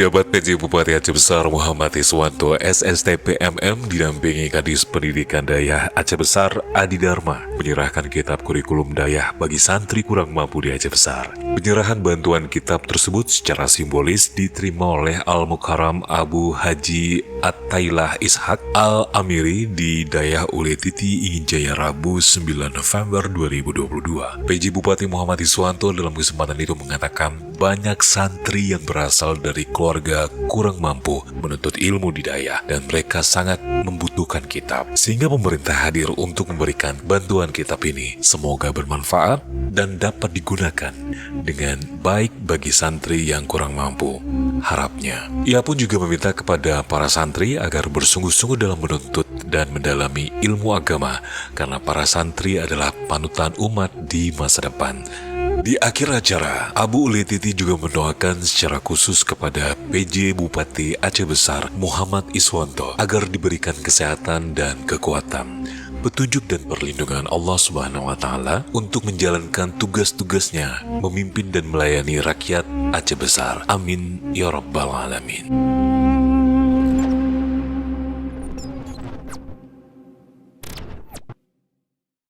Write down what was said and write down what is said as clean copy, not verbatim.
Pejabat PJ Bupati Aceh Besar Muhammad Iswanto SSTPMM didampingi Kadis Pendidikan Dayah Aceh Besar Adi Dharma menyerahkan kitab kurikulum Dayah bagi santri kurang mampu di Aceh Besar. Penyerahan bantuan kitab tersebut secara simbolis diterima oleh Al-Mukarram Abu Haji At-Tailah Ishak Al-Amiri di Dayah Ule Titi Ingin Jaya Rabu 9 November 2022. PJ Bupati Muhammad Iswanto dalam kesempatan itu mengatakan banyak santri yang berasal dari keluarga kurang mampu menuntut ilmu di Dayah dan mereka sangat membutuhkan kitab, sehingga pemerintah hadir untuk memberikan bantuan kitab ini. Semoga bermanfaat dan dapat digunakan dengan baik bagi santri yang kurang mampu, harapnya. Ia pun juga meminta kepada para santri agar bersungguh-sungguh dalam menuntut dan mendalami ilmu agama, karena para santri adalah panutan umat di masa depan. Di akhir acara, Abu Ule Titi juga mendoakan secara khusus kepada PJ Bupati Aceh Besar Muhammad Iswanto agar diberikan kesehatan dan kekuatan, petunjuk dan perlindungan Allah Subhanahu wa Ta'ala untuk menjalankan tugas-tugasnya, memimpin dan melayani rakyat Aceh Besar. Amin ya Rabbal Alamin.